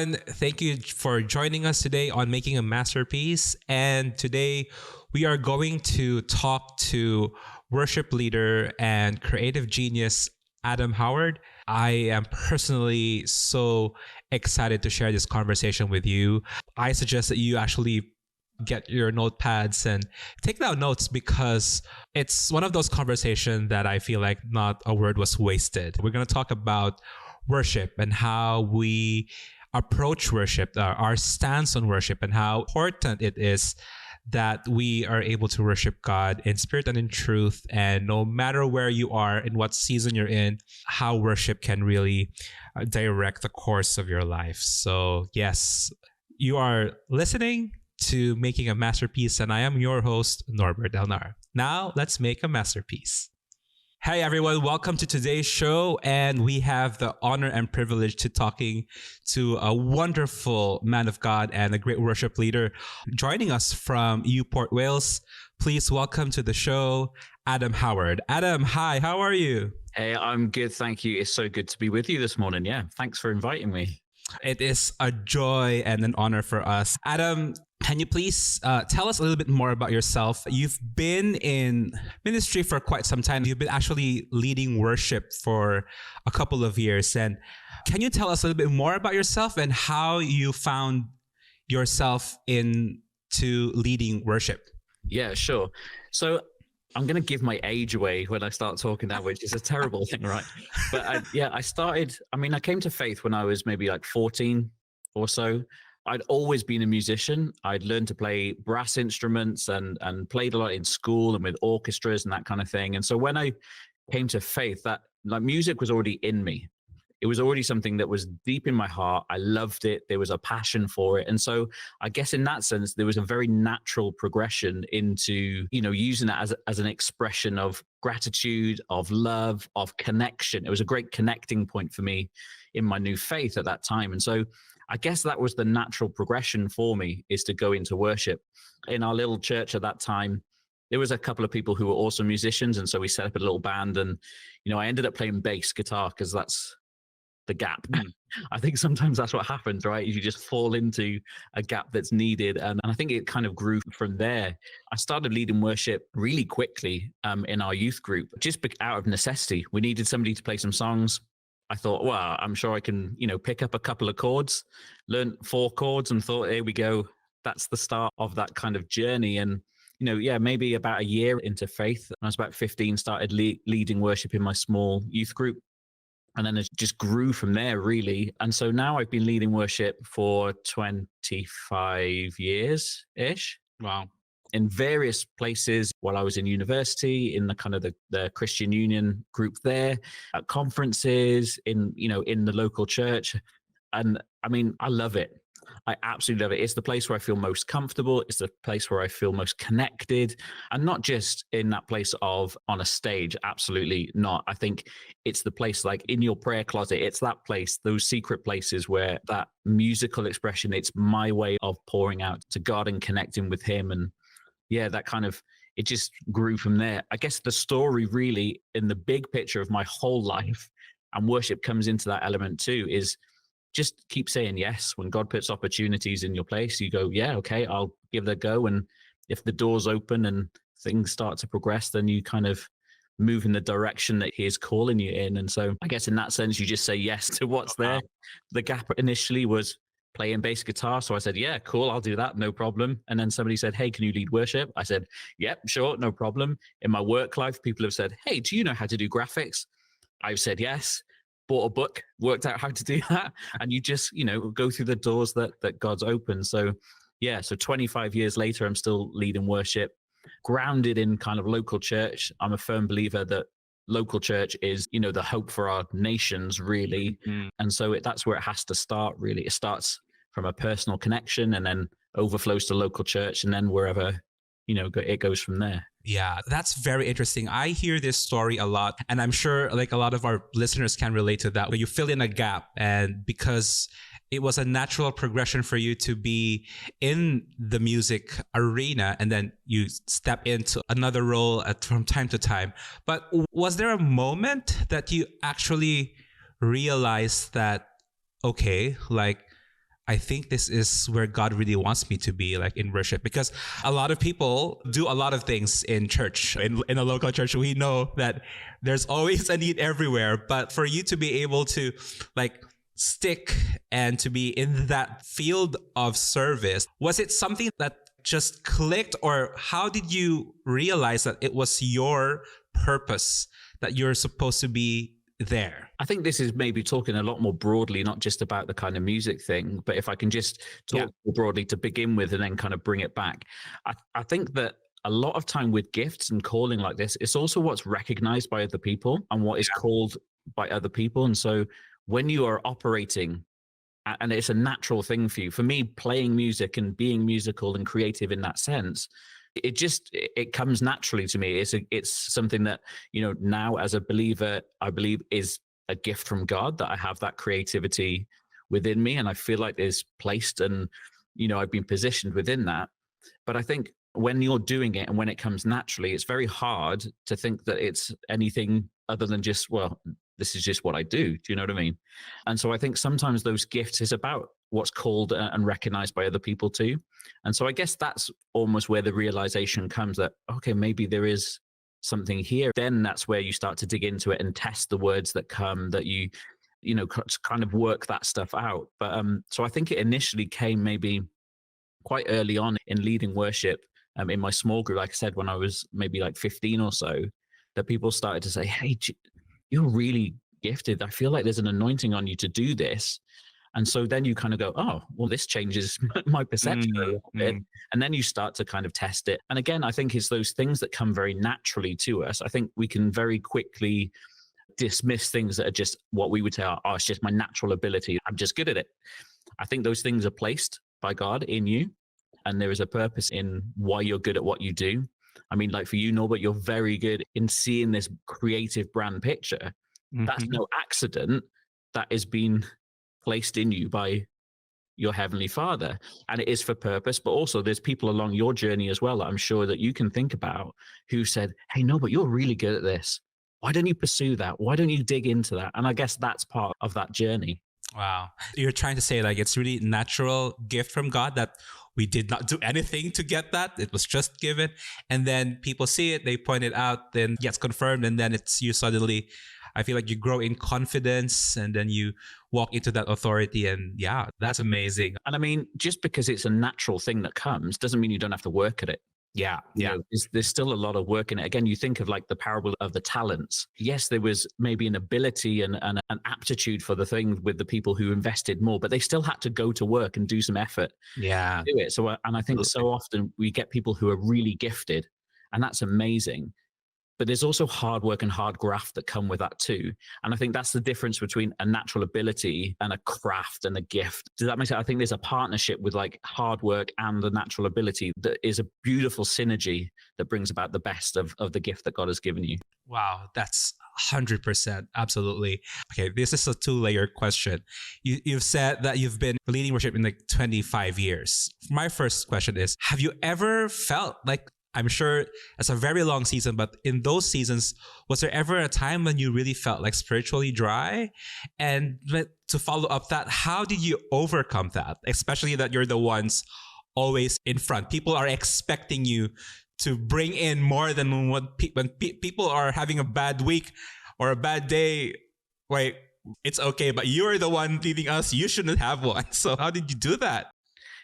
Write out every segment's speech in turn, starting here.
everyone. Thank you for joining us today on Making a Masterpiece. And today we are going to talk to worship leader and creative genius Adam Howard. I am personally so excited to share this conversation with you. I suggest that you actually get your notepads and take down notes because it's one of those conversations that I feel like not a word was wasted. We're going to talk about worship and how we approach worship, our stance on worship, and how important it is that we are able to worship God in spirit and in truth. And no matter where you are, in what season you're in, how worship can really direct the course of your life. So yes, you are listening to Making a Masterpiece, and I am your host, Norbert and Adam. Now, let's make a masterpiece. Hey everyone, welcome to today's show, and we have the honor and privilege to talking to a wonderful man of God and a great worship leader joining us from Port Wales. Please welcome to the show, Adam Howard. Adam, hi, how are you? Hey, I'm good, thank you. It's so good to be with you this morning. Yeah, thanks for inviting me. It is a joy and an honor for us. Adam, can you please tell us a little bit more about yourself? You've been in ministry for quite some time. You've been actually leading worship for a couple of years. And can you tell us a little bit more about yourself and how you found yourself into leading worship? Yeah, sure. So I'm going to give my age away when I start talking now, which is a terrible thing, right? But I came to faith when I was maybe like 14 or so. I'd always been a musician. I'd learned to play brass instruments and played a lot in school and with orchestras and that kind of thing. And so when I came to faith, that like music was already in me. It was already something that was deep in my heart. I loved it. There was a passion for it. And so I guess in that sense, there was a very natural progression into, using that as an expression of gratitude, of love, of connection. It was a great connecting point for me in my new faith at that time. And so I guess that was the natural progression for me, is to go into worship. In our little church at that time, there was a couple of people who were also musicians. And so we set up a little band, and, I ended up playing bass guitar because that's the gap. I think sometimes that's what happens, right? You just fall into a gap that's needed. And I think it kind of grew from there. I started leading worship really quickly in our youth group, just out of necessity. We needed somebody to play some songs. I thought, well, I'm sure I can, pick up a couple of chords, learn 4 chords, and thought, here we go. That's the start of that kind of journey. And, maybe about a year into faith, when I was about 15, started leading worship in my small youth group. And then it just grew from there, really. And so now I've been leading worship for 25 years-ish. Wow. In various places while I was in university, in the kind of the Christian Union group there, at conferences, in the local church. And I mean, I love it. I absolutely love it. It's the place where I feel most comfortable. It's the place where I feel most connected, and not just in that place of on a stage. Absolutely not. I think it's the place like in your prayer closet. It's that place, those secret places where that musical expression, it's my way of pouring out to God and connecting with him. And yeah, that kind of, it just grew from there. I guess the story really in the big picture of my whole life, and worship comes into that element too, is just keep saying yes. When God puts opportunities in your place, you go, yeah, okay, I'll give it a go. And if the doors open and things start to progress, then you kind of move in the direction that he is calling you in. And so I guess in that sense, you just say yes to what's there. The gap initially was playing bass guitar. So I said, yeah, cool, I'll do that, no problem. And then somebody said, hey, can you lead worship? I said, yep, sure, no problem. In my work life, people have said, hey, do you know how to do graphics? I've said yes. Bought a book, worked out how to do that, and you just, go through the doors that God's opened. So, yeah, so 25 years later, I'm still leading worship, grounded in kind of local church. I'm a firm believer that local church is, the hope for our nations, really. Mm-hmm. And so that's where it has to start, really. It starts from a personal connection and then overflows to local church, and then wherever, it goes from there. Yeah, that's very interesting. I hear this story a lot, and I'm sure like a lot of our listeners can relate to that, where you fill in a gap, and because it was a natural progression for you to be in the music arena, and then you step into another role from time to time. But was there a moment that you actually realized that, okay, like I think this is where God really wants me to be, like in worship, because a lot of people do a lot of things in church. In a local church, we know that there's always a need everywhere. But for you to be able to like stick and to be in that field of service, was it something that just clicked, or how did you realize that it was your purpose, that you're supposed to be there? I think this is maybe talking a lot more broadly, not just about the kind of music thing, but if I can just talk more broadly to begin with and then kind of bring it back. I think that a lot of time with gifts and calling like this, it's also what's recognized by other people and what is called by other people. And so when you are operating, and it's a natural thing for you, for me, playing music and being musical and creative in that sense, it comes naturally to me. It's something that, now as a believer, I believe is a gift from God, that I have that creativity within me, and I feel like it's placed, and I've been positioned within that. But I think when you're doing it and when it comes naturally, it's very hard to think that it's anything other than just, well, this is just what I do. Do you know what I mean? And so I think sometimes those gifts is about what's called and recognized by other people too. And so I guess that's almost where the realization comes that, okay, maybe there is something here. Then that's where you start to dig into it and test the words that come, that you kind of work that stuff out. But so I think it initially came maybe quite early on in leading worship in my small group, like I said, when I was maybe like 15 or so, that people started to say, hey, you're really gifted. I feel like there's an anointing on you to do this. And so then you kind of go, oh, well, this changes my perception a little bit. And then you start to kind of test it. And again, I think it's those things that come very naturally to us. I think we can very quickly dismiss things that are just what we would say, oh, it's just my natural ability. I'm just good at it. I think those things are placed by God in you. And there is a purpose in why you're good at what you do. I mean, like for you, Norbert, you're very good in seeing this creative brand picture. That's no accident. That has been placed in you by your Heavenly Father. And it is for purpose, but also there's people along your journey as well that I'm sure that you can think about who said, hey, Norbert, you're really good at this. Why don't you pursue that? Why don't you dig into that? And I guess that's part of that journey. Wow. You're trying to say like it's really natural gift from God, that we did not do anything to get that. It was just given. And then people see it, they point it out, then gets confirmed. And then it's you suddenly, I feel like you grow in confidence, and then you walk into that authority. And yeah, that's amazing. And I mean, just because it's a natural thing that comes doesn't mean you don't have to work at it. Yeah. There's still a lot of work in it. Again, you think of like the parable of the talents. Yes, there was maybe an ability and an aptitude for the thing with the people who invested more, but they still had to go to work and do some effort. Yeah. To do it. So, and I think so often we get people who are really gifted, and that's amazing. But there's also hard work and hard graft that come with that too. And I think that's the difference between a natural ability and a craft and a gift. Does that make sense? I think there's a partnership with like hard work and the natural ability that is a beautiful synergy that brings about the best of the gift that God has given you. Wow, that's 100%. Absolutely. Okay, this is a two-layer question. You've said that you've been leading worship in like 25 years. My first question is, have you ever felt like, I'm sure it's a very long season, but in those seasons, was there ever a time when you really felt like spiritually dry? And to follow up that, how did you overcome that? Especially that you're the ones always in front. People are expecting you to bring in more than when people are having a bad week or a bad day. Wait, it's okay, but you're the one leading us. You shouldn't have one. So how did you do that?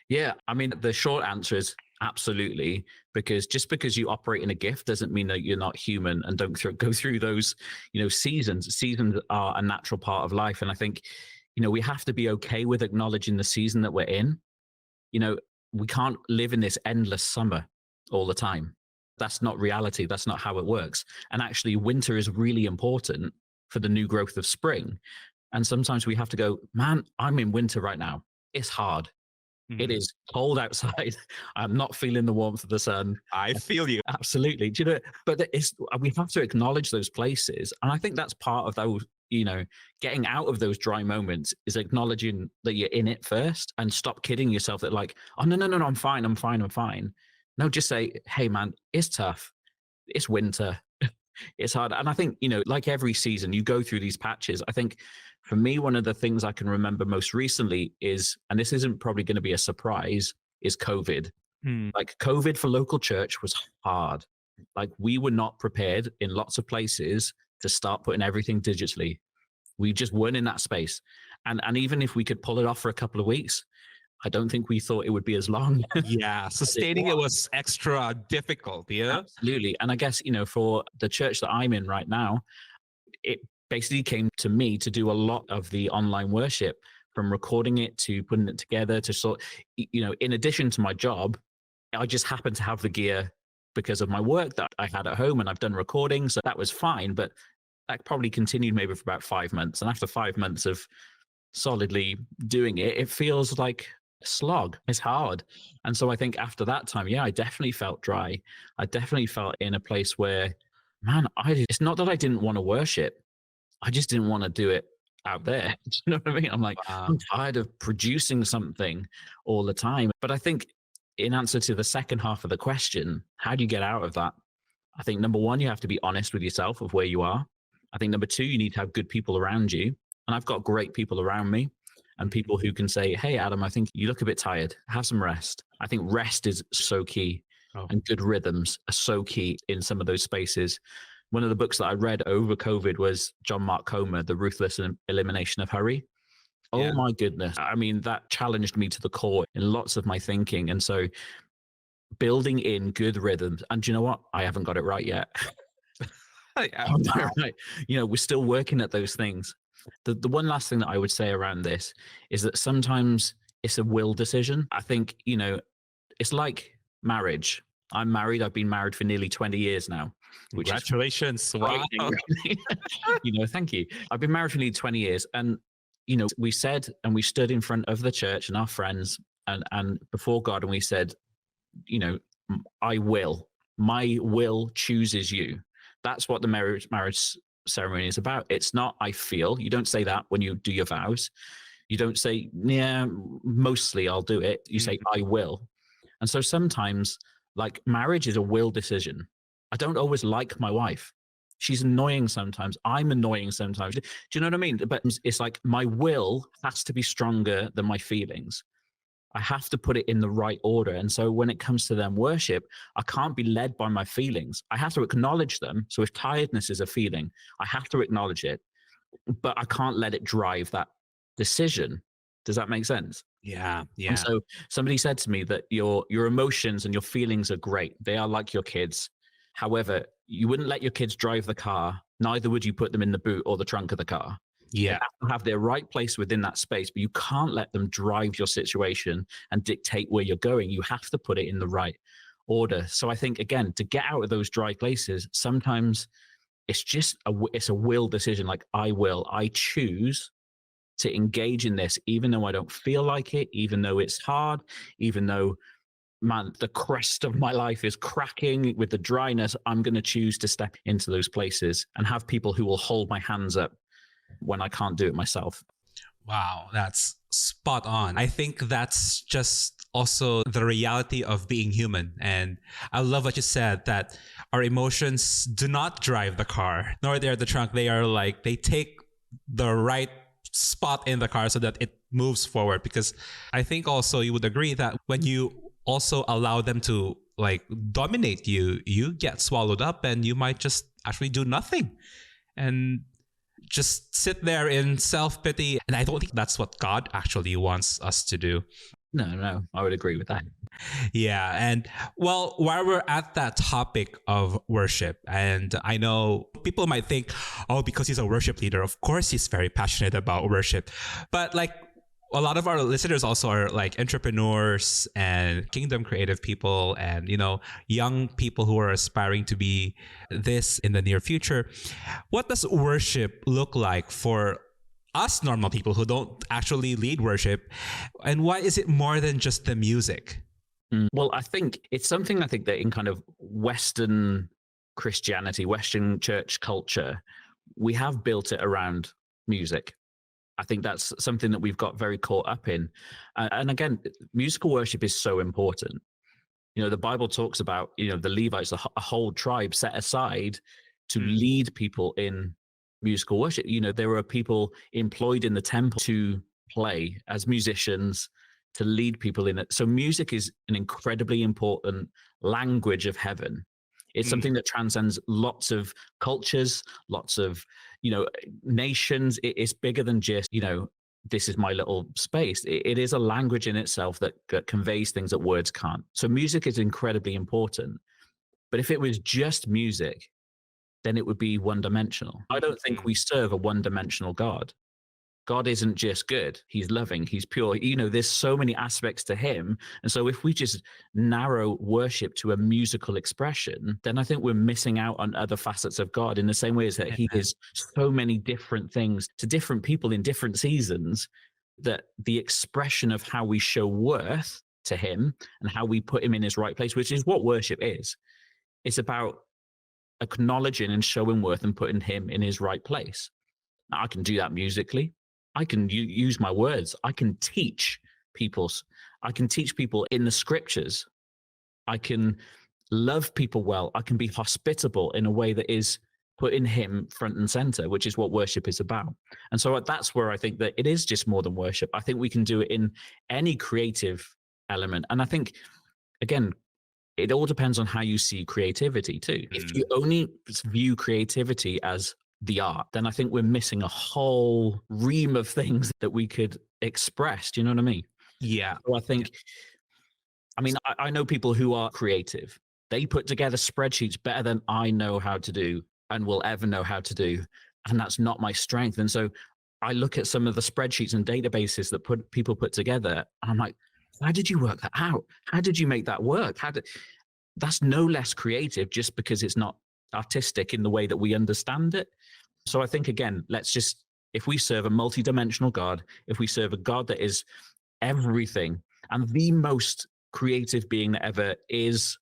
Yeah, I mean, the short answer is absolutely, because just because you operate in a gift doesn't mean that you're not human and don't go through those, seasons. Seasons are a natural part of life. And I think, we have to be okay with acknowledging the season that we're in. We can't live in this endless summer all the time. That's not reality. That's not how it works. And actually, winter is really important for the new growth of spring. And sometimes we have to go, man, I'm in winter right now. It's hard. It is cold outside. I'm not feeling the warmth of the sun. I feel you. Absolutely. Do you know? But we have to acknowledge those places. And I think that's part of those, getting out of those dry moments is acknowledging that you're in it first, and stop kidding yourself that like, oh, no, I'm fine. No, just say, hey, man, it's tough. It's winter. It's hard. And I think, like every season, you go through these patches. I think For me, one of the things I can remember most recently is, and this isn't probably going to be a surprise, is COVID. Hmm. Like COVID for local church was hard. Like we were not prepared in lots of places to start putting everything digitally. We just weren't in that space. And even if we could pull it off for a couple of weeks, I don't think we thought it would be as long. Yeah, sustaining it was extra difficult. Yeah. Absolutely. And I guess, for the church that I'm in right now, it basically came to me to do a lot of the online worship, from recording it to putting it together to in addition to my job, I just happened to have the gear because of my work that I had at home, and I've done recordings. So that was fine. But that probably continued maybe for about 5 months. And after 5 months of solidly doing it, it feels like a slog. It's hard. And so I think after that time, I definitely felt dry. I definitely felt in a place where, man, it's not that I didn't want to worship. I just didn't want to do it out there. Do you know what I mean? I'm like, Wow. I'm tired of producing something all the time. But I think in answer to the second half of the question, how do you get out of that? I think number one, you have to be honest with yourself of where you are. I think number two, you need to have good people around you. And I've got great people around me, and people who can say, hey, Adam, I think you look a bit tired. Have some rest. I think rest is so key. And good rhythms are so key in some of those spaces. One of the books that I read over COVID was John Mark Comer, The Ruthless Elimination of Hurry. Oh my goodness. I mean, that challenged me to the core in lots of my thinking. And so building in good rhythms, and do you know what? I haven't got it right yet. Right. We're still working at those things. The one last thing that I would say around this is that sometimes it's a will decision. I think, it's like marriage. I'm married. I've been married for nearly 20 years now. Congratulations. Wow. Thank you. I've been married for nearly 20 years. And, we said, and we stood in front of the church and our friends and before God, and we said, I will. My will chooses you. That's what the marriage ceremony is about. It's not I feel. You don't say that when you do your vows. You don't say, mostly I'll do it. You say I will. And so sometimes, like, marriage is a will decision. I don't always like my wife. She's annoying sometimes. I'm annoying sometimes. Do you know what I mean? But it's like my will has to be stronger than my feelings. I have to put it in the right order. And so when it comes to them worship, I can't be led by my feelings. I have to acknowledge them. So if tiredness is a feeling, I have to acknowledge it, but I can't let it drive that decision. Does that make sense? Yeah. Yeah. And so somebody said to me that your emotions and your feelings are great. They are like your kids. However, you wouldn't let your kids drive the car. Neither would you put them in the boot or the trunk of the car. Yeah. They have to have their right place within that space, but you can't let them drive your situation and dictate where you're going. You have to put it in the right order. So I think, again, to get out of those dry places, sometimes it's just it's a will decision. Like I choose to engage in this, even though I don't feel like it, even though it's hard, even though, man, the crest of my life is cracking with the dryness. I'm going to choose to step into those places and have people who will hold my hands up when I can't do it myself. Wow, that's spot on. I think that's just also the reality of being human. And I love what you said, that our emotions do not drive the car, nor they're the trunk. They are like, they take the right spot in the car so that it moves forward. Because I think also you would agree that when you also allow them to like dominate you, you get swallowed up and you might just actually do nothing and just sit there in self-pity. And I don't think that's what God actually wants us to do. No, I would agree with that. Yeah. And well, while we're at that topic of worship, and I know people might think, oh, because he's a worship leader, of course he's very passionate about worship. But like, a lot of our listeners also are like entrepreneurs and kingdom creative people and, young people who are aspiring to be this in the near future. What does worship look like for us normal people who don't actually lead worship? And why is it more than just the music? Well, I think it's something that in kind of Western Christianity, Western church culture, we have built it around music. I think that's something that we've got very caught up in. And again, musical worship is so important. The Bible talks about, the Levites, a whole tribe set aside to lead people in musical worship. There were people employed in the temple to play as musicians, to lead people in it. So music is an incredibly important language of heaven. It's something that transcends lots of cultures, lots of, nations. It's bigger than just, this is my little space. It is a language in itself that conveys things that words can't. So music is incredibly important. But if it was just music, then it would be one-dimensional. I don't think we serve a one-dimensional God. God isn't just good. He's loving. He's pure. There's so many aspects to him. And so if we just narrow worship to a musical expression, then I think we're missing out on other facets of God, in the same way as that he is so many different things to different people in different seasons, that the expression of how we show worth to him and how we put him in his right place, which is what worship is. It's about acknowledging and showing worth and putting him in his right place. Now, I can do that musically. I can use my words. I can teach people in the scriptures. I can love people well. I can be hospitable in a way that is putting him front and center, which is what worship is about. And so that's where I think that it is just more than worship. I think we can do it in any creative element. And I think, again, it all depends on how you see creativity too. If you only view creativity as the art, then I think we're missing a whole ream of things that we could express. Do you know what I mean? Yeah. So I think, I know people who are creative. They put together spreadsheets better than I know how to do and will ever know how to do. And that's not my strength. And so I look at some of the spreadsheets and databases that people put together, and I'm like, how did you work that out? How did you make that work? That's no less creative just because it's not artistic in the way that we understand it. So I think, again, if we serve a multidimensional God, if we serve a God that is everything and the most creative being that ever is,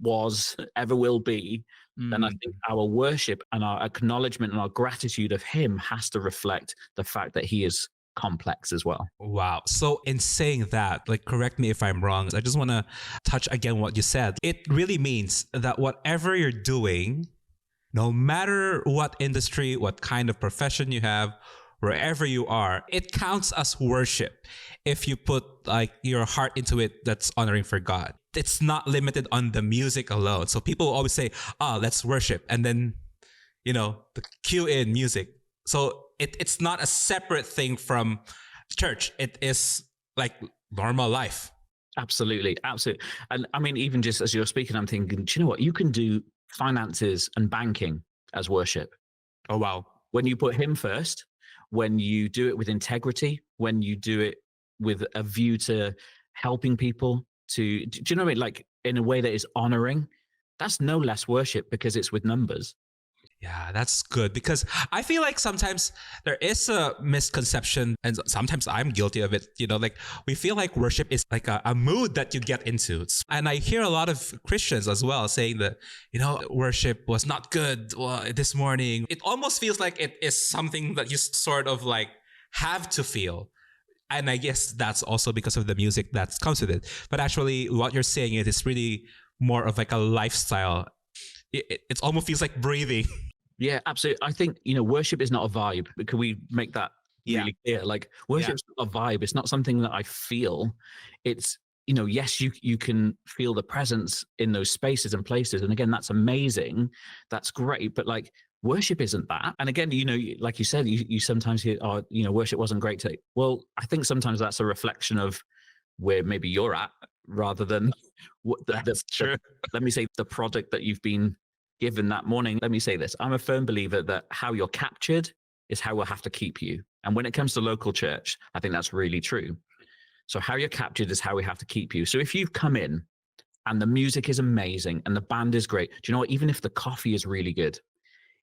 was, ever will be, then I think our worship and our acknowledgement and our gratitude of him has to reflect the fact that he is complex as well. Wow. So in saying that, correct me if I'm wrong, I just want to touch again what you said. It really means that whatever you're doing, no matter what industry, what kind of profession you have, wherever you are, it counts as worship if you put your heart into it that's honoring for God. It's not limited on the music alone. So people always say, let's worship. And then, the cue in music. So it's not a separate thing from church. It is like normal life. Absolutely. And even just as you're speaking, I'm thinking, do you know what? You can do finances and banking as worship. Oh, wow. When you put him first, when you do it with integrity, when you do it with a view to helping people do you know what I mean? In a way that is honoring, that's no less worship because it's with numbers. Yeah, that's good, because I feel like sometimes there is a misconception, and sometimes I'm guilty of it. We feel like worship is like a mood that you get into. And I hear a lot of Christians as well saying that, worship was not good this morning. It almost feels like it is something that you sort of have to feel. And I guess that's also because of the music that comes with it. But actually, what you're saying is really more of a lifestyle. It almost feels like breathing. Yeah, absolutely. I think, worship is not a vibe. Can we make that really clear? Worship is not a vibe. It's not something that I feel. It's, yes, you can feel the presence in those spaces and places. And again, that's amazing. That's great. But worship isn't that. And again, like you said, you sometimes hear, worship wasn't great today. Well, I think sometimes that's a reflection of where maybe you're at, rather than that's true. Let me say the product that you've been given that morning. Let me say this. I'm a firm believer that how you're captured is how we'll have to keep you. And when it comes to local church, I think that's really true. So how you're captured is how we have to keep you. So if you've come in and the music is amazing and the band is great, do you know what? Even if the coffee is really good,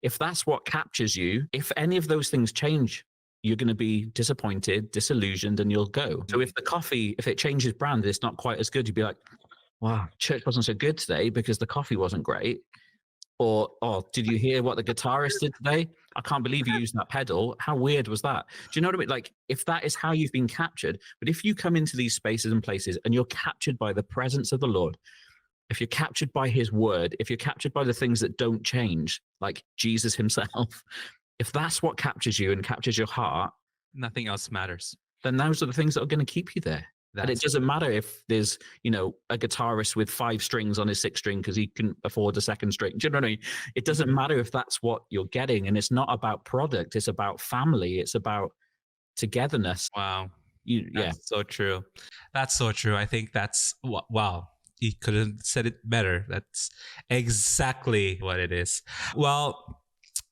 if that's what captures you, if any of those things change, you're going to be disappointed, disillusioned, and you'll go. So if the coffee, if it changes brand, it's not quite as good, you'd be like, wow, church wasn't so good today because the coffee wasn't great. Or, oh, did you hear what the guitarist did today? I can't believe you used that pedal. How weird was that? Do you know what I mean? If that is how you've been captured, but if you come into these spaces and places and you're captured by the presence of the Lord, if you're captured by his word, if you're captured by the things that don't change, like Jesus himself, if that's what captures you and captures your heart, Nothing else matters. then those are the things that are going to keep you there. And it That's doesn't matter if there's, a guitarist with 5 strings on his 6th string because he couldn't afford a 2nd string. Do you know what I mean? It doesn't matter if that's what you're getting. And it's not about product. It's about family. It's about togetherness. wow. Yeah. That's so true. That's so true. I think that's wow. You could have said it better. That's exactly what it is. Well,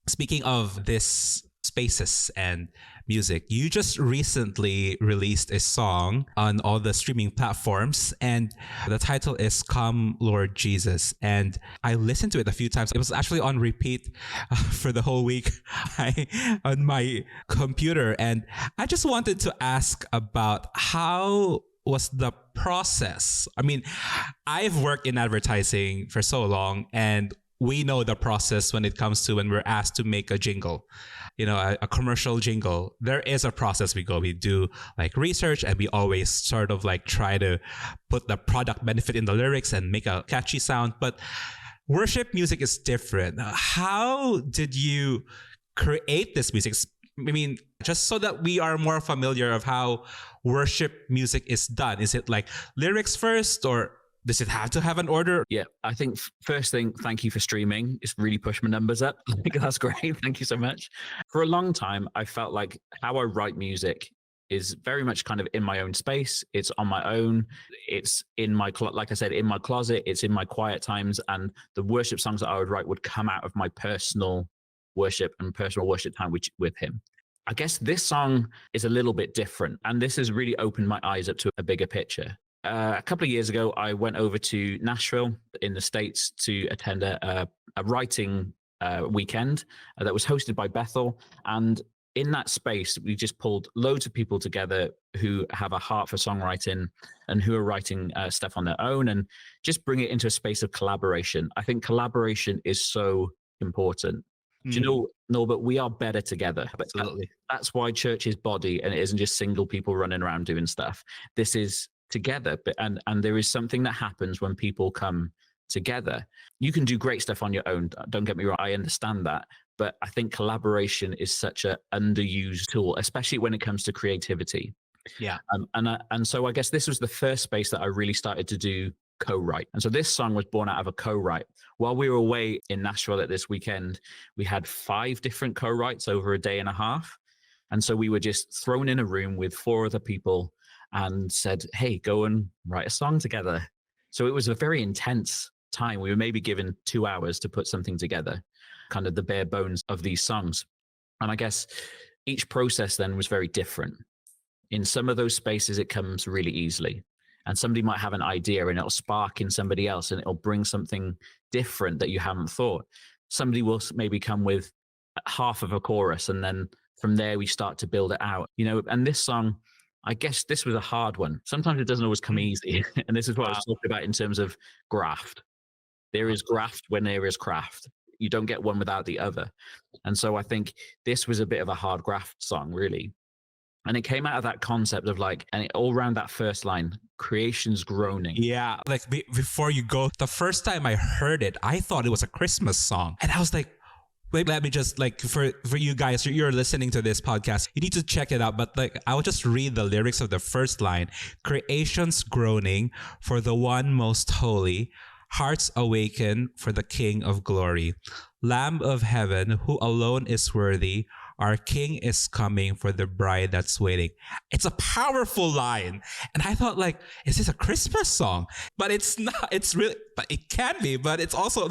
speaking of this spaces and music, you just recently released a song on all the streaming platforms, and the title is Come Lord Jesus. And I listened to it a few times. It was actually on repeat for the whole week on my computer. And I just wanted to ask about how was the process? I mean, I've worked in advertising for so long, and we know the process when it comes to when we're asked to make a jingle, a commercial jingle. There is a process we go. We do like research, and we always sort of like try to put the product benefit in the lyrics and make a catchy sound. But worship music is different. How did you create this music? I mean, just so that we are more familiar of how worship music is done. Is it like lyrics first, or does it have to have an order? Yeah, I think first thing, thank you for streaming. It's really pushed my numbers up. I think that's great. Thank you so much. For a long time, I felt like how I write music is very much kind of in my own space. It's on my own. It's in my, like I said, in my closet. It's in my quiet times. And the worship songs that I would write would come out of my personal worship and personal worship time with him. I guess this song is a little bit different. And this has really opened my eyes up to a bigger picture. A couple of years ago, I went over to Nashville in the States to attend a writing weekend that was hosted by Bethel. And in that space, we just pulled loads of people together who have a heart for songwriting and who are writing stuff on their own, and just bring it into a space of collaboration. I think collaboration is so important. Do you know, Norbert, we are better together. Absolutely. That's why church is body, and it isn't just single people running around doing stuff. This is together, and there is something that happens when people come together. You can do great stuff on your own, don't get me wrong, I understand that, but I think collaboration is such an underused tool, especially when it comes to creativity. Yeah. And so I guess this was the first space that I really started to do co-write. And so this song was born out of a co-write. While we were away in Nashville at this weekend, we had 5 different co-writes over a day and a half. And so we were just thrown in a room with 4 other people and said, hey, go and write a song together. So it was a very intense time. We were maybe given 2 hours to put something together, kind of the bare bones of these songs. And I guess each process then was very different. In some of those spaces, it comes really easily. And somebody might have an idea and it'll spark in somebody else and it'll bring something different that you haven't thought. Somebody will maybe come with half of a chorus, and then from there we start to build it out. And this song, I guess this was a hard one. Sometimes it doesn't always come easy. And this is what I was talking about in terms of graft. There is graft when there is craft. You don't get one without the other. And so I think this was a bit of a hard graft song, really. And it came out of that concept of and all around that first line, creation's groaning. Yeah. Like before you go, the first time I heard it, I thought it was a Christmas song. And I was like, wait, let me just for you guys, you're listening to this podcast, you need to check it out. But I'll just read the lyrics of the first line. Creation's groaning for the one most holy. Hearts awaken for the King of glory. Lamb of heaven, who alone is worthy. Our King is coming for the bride that's waiting. It's a powerful line. And I thought, is this a Christmas song? But it's not. It's really, but it can be. But it's also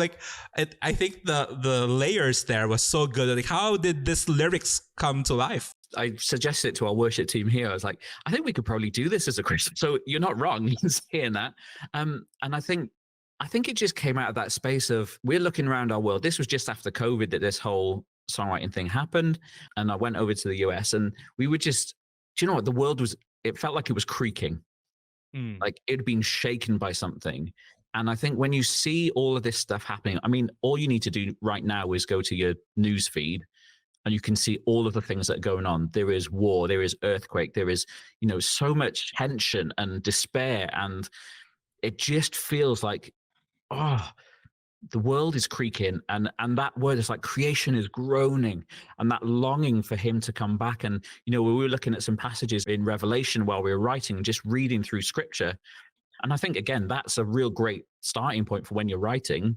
I think the layers there was so good. How did this lyrics come to life? I suggested it to our worship team here. I was like, I think we could probably do this as a Christmas. So you're not wrong in saying that. And I think it just came out of that space of, we're looking around our world. This was just after COVID that this whole songwriting thing happened. And I went over to the US, and we were just, do you know what? The world it felt like it was creaking. Like it had been shaken by something. And I think when you see all of this stuff happening, I mean, all you need to do right now is go to your news feed, and you can see all of the things that are going on. There is war, there is earthquake, there is, so much tension and despair. And it just feels like, the world is creaking, and that word is like creation is groaning, and that longing for him to come back. And we were looking at some passages in Revelation while we were writing, just reading through scripture. And I think, again, that's a real great starting point for when you're writing.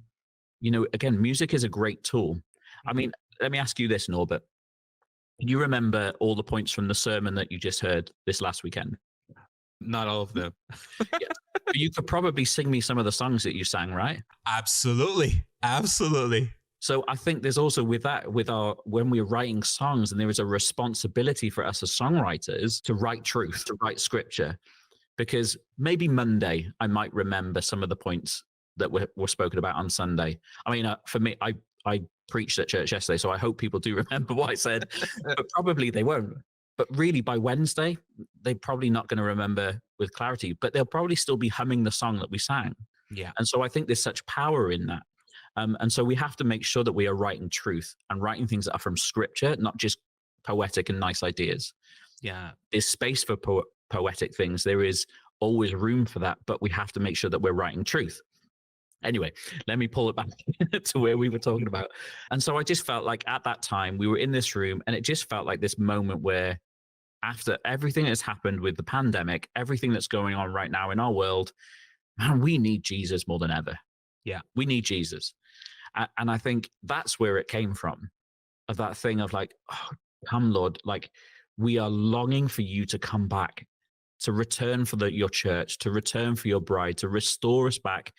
Again, music is a great tool. I mean, let me ask you this, Norbert. Can you remember all the points from the sermon that you just heard this last weekend? Not all of them. Yeah. You could probably sing me some of the songs that you sang, right? Absolutely. Absolutely. So I think there's also when we're writing songs, and there is a responsibility for us as songwriters to write truth, to write scripture, because maybe Monday I might remember some of the points that were spoken about on Sunday. I mean, for me, I preached at church yesterday, so I hope people do remember what I said, but probably they won't. But really, by Wednesday, they're probably not going to remember with clarity, but they'll probably still be humming the song that we sang. Yeah. And so I think there's such power in that. And so we have to make sure that we are writing truth and writing things that are from scripture, not just poetic and nice ideas. Yeah. There's space for poetic things. There is always room for that, but we have to make sure that we're writing truth. Anyway, let me pull it back to where we were talking about. And so I just felt like at that time we were in this room, and it just felt like this moment where, after everything that's happened with the pandemic, everything that's going on right now in our world, man, we need Jesus more than ever. Yeah. We need Jesus. And I think that's where it came from, of that thing of like, oh, come Lord, like we are longing for you to come back, to return for your church, to return for your bride, to restore us back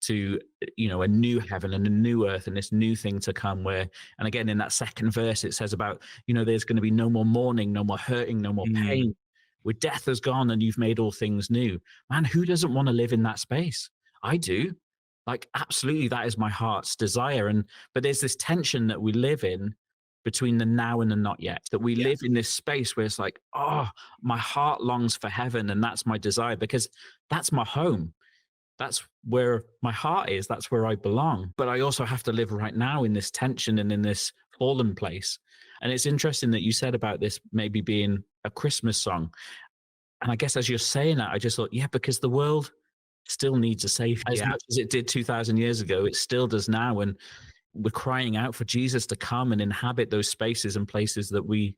to a new heaven and a new earth, and this new thing to come where, and again in that second verse it says about there's going to be no more mourning, no more hurting, no more pain, where death has gone and you've made all things new. Man, who doesn't want to live in that space? I do. Like, absolutely, that is my heart's desire. But there's this tension that we live in between the now and the not yet, that we live in this space where it's like, oh, my heart longs for heaven, and that's my desire because that's my home. That's where my heart is. That's where I belong. But I also have to live right now in this tension and in this fallen place. And it's interesting that you said about this maybe being a Christmas song. And I guess as you're saying that, I just thought, yeah, because the world still needs a savior. As much as it did 2,000 years ago, it still does now. And we're crying out for Jesus to come and inhabit those spaces and places that we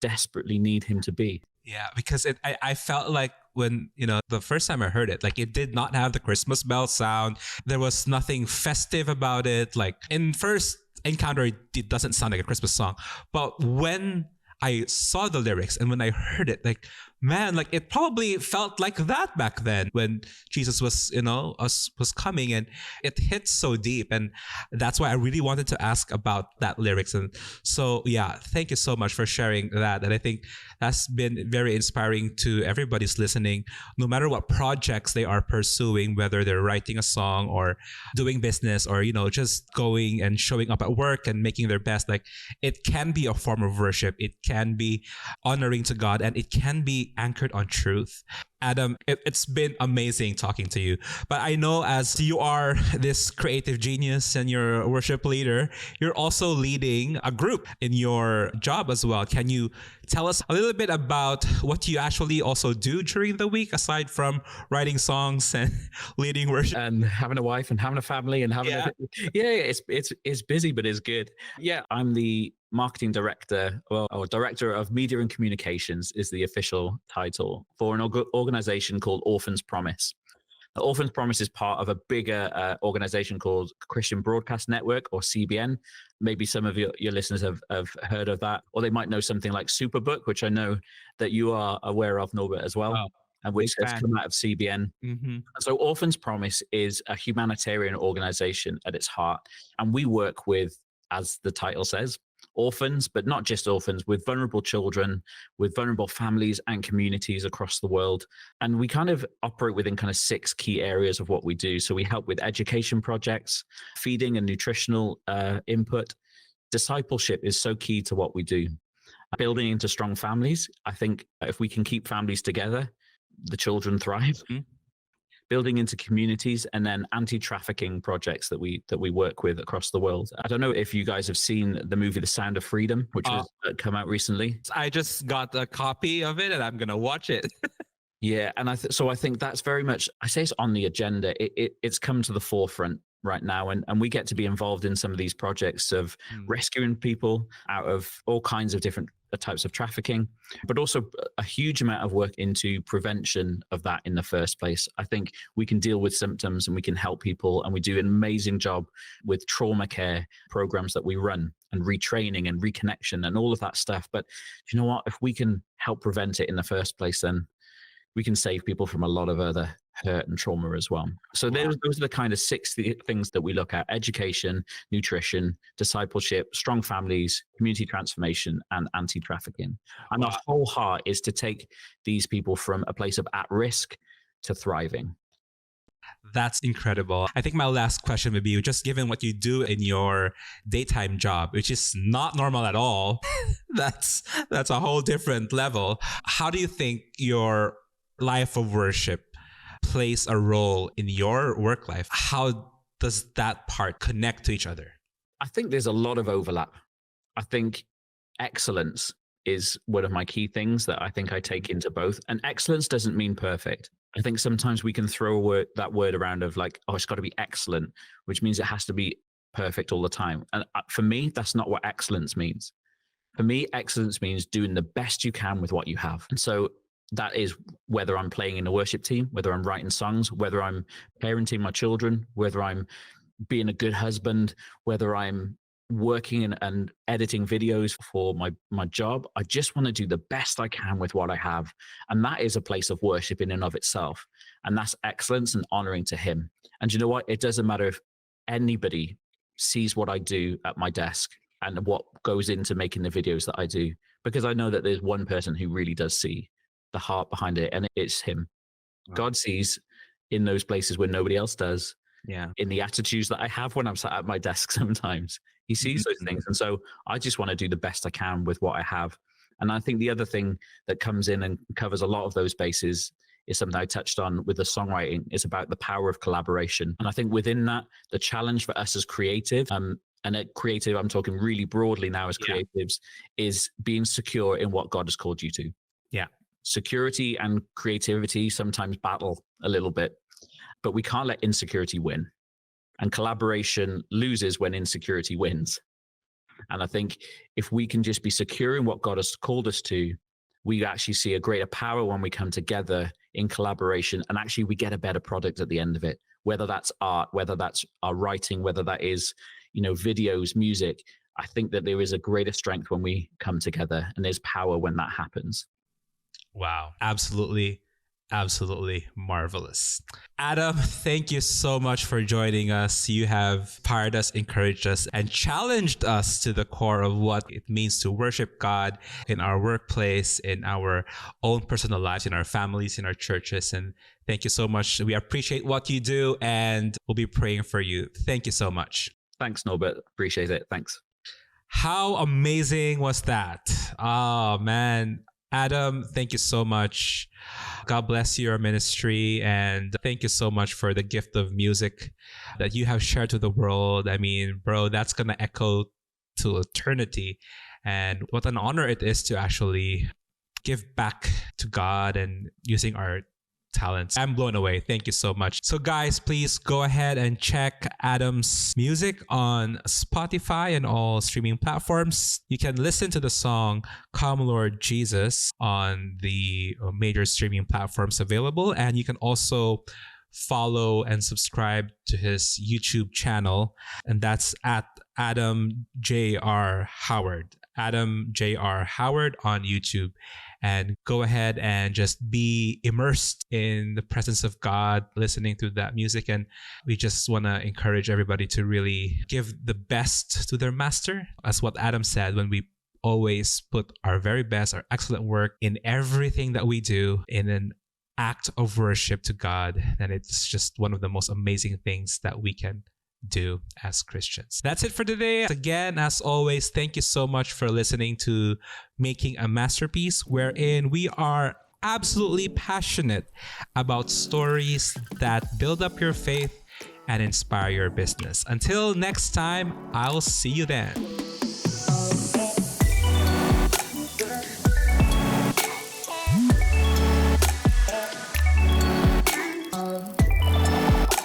desperately need him to be. Yeah, because I felt like when, the first time I heard it, like it did not have the Christmas bell sound. There was nothing festive about it. Like in first encounter, it doesn't sound like a Christmas song. But when I saw the lyrics and when I heard it, like, man, like it probably felt like that back then when Jesus was, was coming, and it hits so deep. And that's why I really wanted to ask about that lyrics. And so, yeah, thank you so much for sharing that. And I think that's been very inspiring to everybody's listening, no matter what projects they are pursuing, whether they're writing a song or doing business or, just going and showing up at work and making their best. Like, it can be a form of worship. It can be honoring to God, and it can be anchored on truth. Adam, it's been amazing talking to you. But I know as you are this creative genius and you're a worship leader, you're also leading a group in your job as well. Can you tell us a little bit about what you actually also do during the week, aside from writing songs and leading worship? And having a wife and having a family and having it's busy, but it's good. Yeah, I'm the marketing director, or director of media and communications is the official title for an organization called Orphans Promise. The Orphans Promise is part of a bigger organization called Christian Broadcast Network, or CBN. Maybe some of your listeners have heard of that, or they might know something like Superbook, which I know that you are aware of, Norbert, as well. Oh, and which has come out of CBN. Mm-hmm. So Orphans Promise is a humanitarian organization at its heart. And we work with, as the title says, orphans, but not just orphans, with vulnerable children, with vulnerable families and communities across the world. And we kind of operate within kind of 6 key areas of what we do. So we help with education projects, feeding and nutritional input. Discipleship is so key to what we do. Building into strong families. I think if we can keep families together, the children thrive. Mm-hmm. Building into communities, and then anti-trafficking projects that we work with across the world. I don't know if you guys have seen the movie The Sound of Freedom, which has come out recently. I just got a copy of it and I'm going to watch it. Yeah, and so I think that's very much, I say it's on the agenda. It's come to the forefront right now. And we get to be involved in some of these projects of Mm. rescuing people out of all kinds of different types of trafficking, but also a huge amount of work into prevention of that in the first place. I think we can deal with symptoms and we can help people, and we do an amazing job with trauma care programs that we run and retraining and reconnection and all of that stuff. But you know what? If we can help prevent it in the first place, then we can save people from a lot of other hurt and trauma as well. So those are the kind of 6 things that we look at: education, nutrition, discipleship, strong families, community transformation, and anti-trafficking. And our whole heart is to take these people from a place of at risk to thriving. That's incredible. I think my last question would be, just given what you do in your daytime job, which is not normal at all, that's a whole different level. How do you think your life of worship plays a role in your work life? How does that part connect to each other? I think there's a lot of overlap. I think excellence is one of my key things that I think I take into both. And excellence doesn't mean perfect. I think sometimes we can throw that word around of like, oh, it's got to be excellent, which means it has to be perfect all the time. And for me, that's not what excellence means. For me, excellence means doing the best you can with what you have. And so that is whether I'm playing in a worship team, whether I'm writing songs, whether I'm parenting my children, whether I'm being a good husband, whether I'm working and editing videos for my job. I just want to do the best I can with what I have. And that is a place of worship in and of itself. And that's excellence and honoring to him. And you know what? It doesn't matter if anybody sees what I do at my desk and what goes into making the videos that I do, because I know that there's one person who really does see the heart behind it, and it's him. Wow. God sees in those places where nobody else does. Yeah. In the attitudes that I have when I'm sat at my desk sometimes. He sees those things. And so I just want to do the best I can with what I have. And I think the other thing that comes in and covers a lot of those bases is something I touched on with the songwriting. It's about the power of collaboration. And I think within that, the challenge for us as creative, and at creative, I'm talking really broadly now as creatives, is being secure in what God has called you to. Yeah. Security and creativity sometimes battle a little bit, but we can't let insecurity win. And collaboration loses when insecurity wins. And I think if we can just be secure in what God has called us to, we actually see a greater power when we come together in collaboration, and actually we get a better product at the end of it, whether that's art, whether that's our writing, whether that is, videos, music. I think that there is a greater strength when we come together, and there's power when that happens. Wow. Absolutely marvelous. Adam, thank you so much for joining us. You have inspired us, encouraged us, and challenged us to the core of what it means to worship God in our workplace, in our own personal lives, in our families, in our churches. And thank you so much. We appreciate what you do, and we'll be praying for you. Thank you so much. Thanks, Norbert. Appreciate it. Thanks. How amazing was that? Oh, man. Adam, thank you so much. God bless your ministry, and thank you so much for the gift of music that you have shared to the world. I mean, bro, that's going to echo to eternity. And what an honor it is to actually give back to God and using our talents. I'm blown away. Thank you so much. So guys, please go ahead and check Adam's music on Spotify and all streaming platforms. You can listen to the song Come Lord Jesus on the major streaming platforms available. And you can also follow and subscribe to his YouTube channel. And that's at Adam J.R. Howard. Adam J.R. Howard on YouTube. And go ahead and just be immersed in the presence of God, listening to that music. And we just want to encourage everybody to really give the best to their master. That's what Adam said, when we always put our very best, our excellent work in everything that we do in an act of worship to God. And it's just one of the most amazing things that we can do as Christians. That's it for today. Again, as always, thank you so much for listening to Making a Masterpiece, wherein we are absolutely passionate about stories that build up your faith and inspire your business. Until next time, I'll see you then.